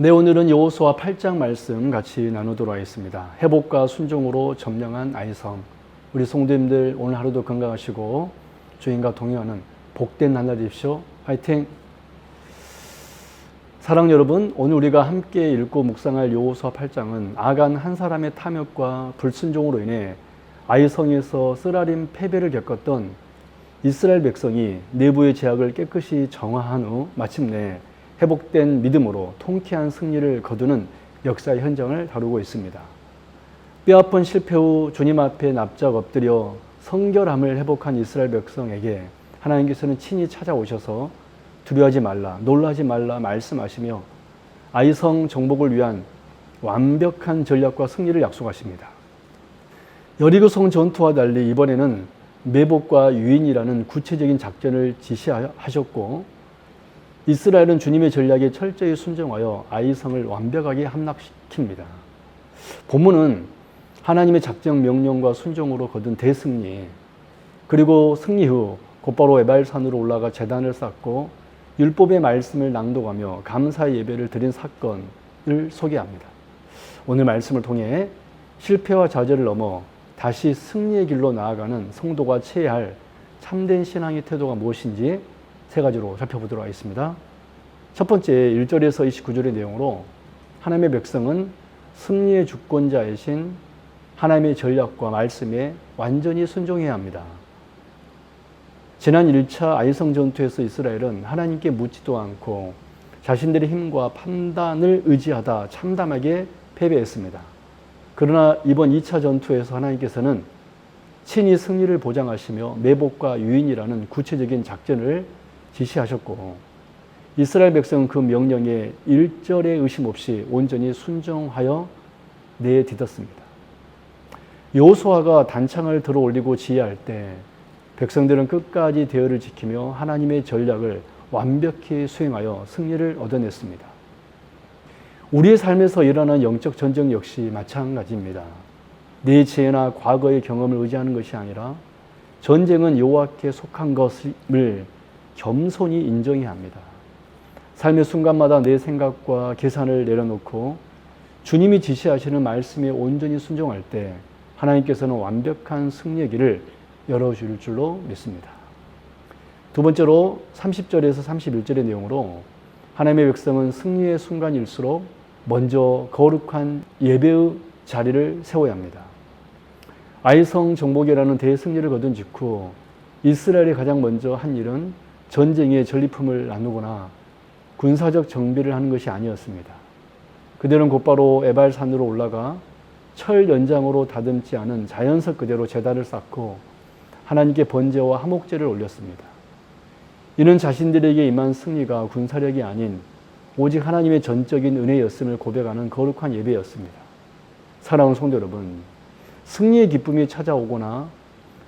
네, 오늘은 여호수아 8장 말씀 같이 나누도록 하겠습니다. 회복과 순종으로 점령한 아이성. 우리 성도님들 오늘 하루도 건강하시고 주님과 동행하는 복된 하늘 되십시오. 화이팅! 사랑 여러분, 오늘 우리가 함께 읽고 묵상할 여호수아 8장은 아간 한 사람의 탐욕과 불순종으로 인해 아이성에서 쓰라림 패배를 겪었던 이스라엘 백성이 내부의 죄악을 깨끗이 정화한 후 마침내 회복된 믿음으로 통쾌한 승리를 거두는 역사의 현장을 다루고 있습니다. 뼈아픈 실패 후 주님 앞에 납작 엎드려 성결함을 회복한 이스라엘 백성에게 하나님께서는 친히 찾아오셔서 두려워하지 말라, 놀라지 말라 말씀하시며 아이성 정복을 위한 완벽한 전략과 승리를 약속하십니다. 여리고성 전투와 달리 이번에는 매복과 유인이라는 구체적인 작전을 지시하셨고 이스라엘은 주님의 전략에 철저히 순종하여 아이성을 완벽하게 함락시킵니다. 본문은 하나님의 작정 명령과 순종으로 거둔 대승리, 그리고 승리 후 곧바로 에발산으로 올라가 제단을 쌓고 율법의 말씀을 낭독하며 감사의 예배를 드린 사건을 소개합니다. 오늘 말씀을 통해 실패와 좌절을 넘어 다시 승리의 길로 나아가는 성도가 취해야 할 참된 신앙의 태도가 무엇인지 세 가지로 살펴보도록 하겠습니다. 첫 번째 1절에서 29절의 내용으로 하나님의 백성은 승리의 주권자이신 하나님의 전략과 말씀에 완전히 순종해야 합니다. 지난 1차 아이성 전투에서 이스라엘은 하나님께 묻지도 않고 자신들의 힘과 판단을 의지하다 참담하게 패배했습니다. 그러나 이번 2차 전투에서 하나님께서는 친히 승리를 보장하시며 매복과 유인이라는 구체적인 작전을 지시하셨고 이스라엘 백성은 그 명령에 일절의 의심 없이 온전히 순종하여 내딛었습니다. 여호수아가 단창을 들어 올리고 지휘할 때 백성들은 끝까지 대열을 지키며 하나님의 전략을 완벽히 수행하여 승리를 얻어냈습니다. 우리의 삶에서 일어나는 영적 전쟁 역시 마찬가지입니다. 내 지혜나 과거의 경험을 의지하는 것이 아니라 전쟁은 여호와께 속한 것을 겸손히 인정해야 합니다. 삶의 순간마다 내 생각과 계산을 내려놓고 주님이 지시하시는 말씀에 온전히 순종할 때 하나님께서는 완벽한 승리의 길을 열어줄 줄로 믿습니다. 두 번째로 30절에서 31절의 내용으로 하나님의 백성은 승리의 순간일수록 먼저 거룩한 예배의 자리를 세워야 합니다. 아이성 정복이라는 대승리를 거둔 직후 이스라엘이 가장 먼저 한 일은 전쟁의 전리품을 나누거나 군사적 정비를 하는 것이 아니었습니다. 그들은 곧바로 에발산으로 올라가 철 연장으로 다듬지 않은 자연석 그대로 제단을 쌓고 하나님께 번제와 화목제를 올렸습니다. 이는 자신들에게 임한 승리가 군사력이 아닌 오직 하나님의 전적인 은혜였음을 고백하는 거룩한 예배였습니다. 사랑하는 성도 여러분, 승리의 기쁨이 찾아오거나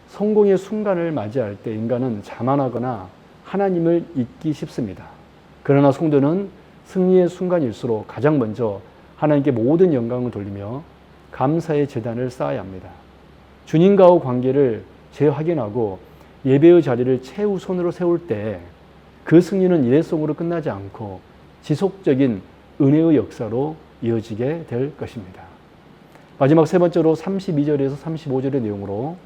성공의 순간을 맞이할 때 인간은 자만하거나 하나님을 잊기 쉽습니다. 그러나 성도는 승리의 순간일수록 가장 먼저 하나님께 모든 영광을 돌리며 감사의 제단을 쌓아야 합니다. 주님과의 관계를 재확인하고 예배의 자리를 최우선으로 세울 때 그 승리는 일회성으로 끝나지 않고 지속적인 은혜의 역사로 이어지게 될 것입니다. 마지막 세 번째로 32절에서 35절의 내용으로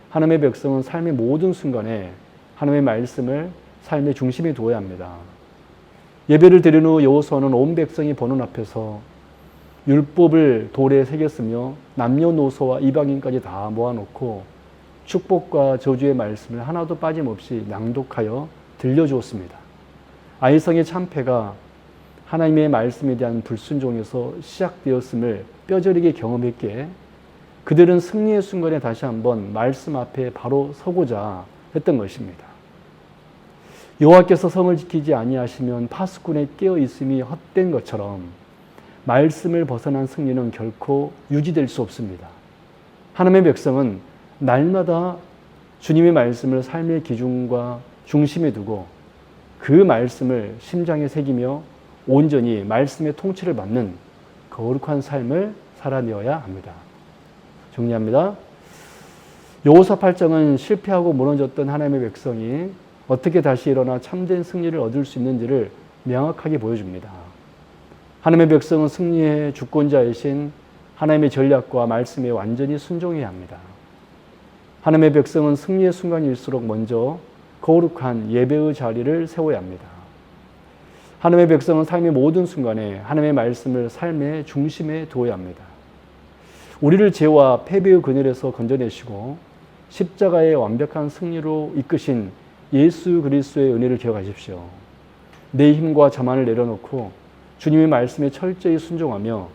하나님의 백성은 삶의 모든 순간에 하나님의 말씀을 삶의 중심에 두어야 합니다. 예배를 드린 후 여호수아는 온 백성이 보는 앞에서 율법을 돌에 새겼으며 남녀노소와 이방인까지 다 모아놓고 축복과 저주의 말씀을 하나도 빠짐없이 낭독하여 들려주었습니다. 아이성의 참패가 하나님의 말씀에 대한 불순종에서 시작되었음을 뼈저리게 경험했기에 그들은 승리의 순간에 다시 한번 말씀 앞에 바로 서고자 했던 것입니다. 여호와께서 성을 지키지 아니하시면 파수꾼에 깨어 있음이 헛된 것처럼 말씀을 벗어난 승리는 결코 유지될 수 없습니다. 하나님의 백성은 날마다 주님의 말씀을 삶의 기준과 중심에 두고 그 말씀을 심장에 새기며 온전히 말씀의 통치를 받는 거룩한 삶을 살아내어야 합니다. 정리합니다. 여호수아 8장은 실패하고 무너졌던 하나님의 백성이 어떻게 다시 일어나 참된 승리를 얻을 수 있는지를 명확하게 보여줍니다. 하나님의 백성은 승리의 주권자이신 하나님의 전략과 말씀에 완전히 순종해야 합니다. 하나님의 백성은 승리의 순간일수록 먼저 거룩한 예배의 자리를 세워야 합니다. 하나님의 백성은 삶의 모든 순간에 하나님의 말씀을 삶의 중심에 두어야 합니다. 우리를 죄와 패배의 그늘에서 건져내시고 십자가의 완벽한 승리로 이끄신 예수 그리스도의 은혜를 기억하십시오. 내 힘과 자만을 내려놓고 주님의 말씀에 철저히 순종하며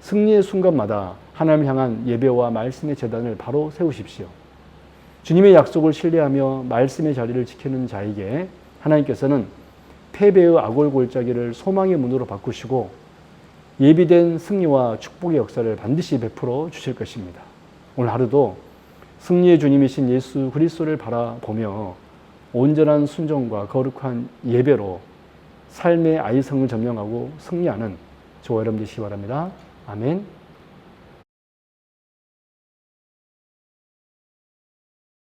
승리의 순간마다 하나님을 향한 예배와 말씀의 제단을 바로 세우십시오. 주님의 약속을 신뢰하며 말씀의 자리를 지키는 자에게 하나님께서는 패배의 악월 골짜기를 소망의 문으로 바꾸시고 예비된 승리와 축복의 역사를 반드시 베풀어 주실 것입니다. 오늘 하루도 승리의 주님이신 예수 그리스도를 바라보며 온전한 순종과 거룩한 예배로 삶의 아이성을 점령하고 승리하는 저와 여러분 되시기 바랍니다. 아멘.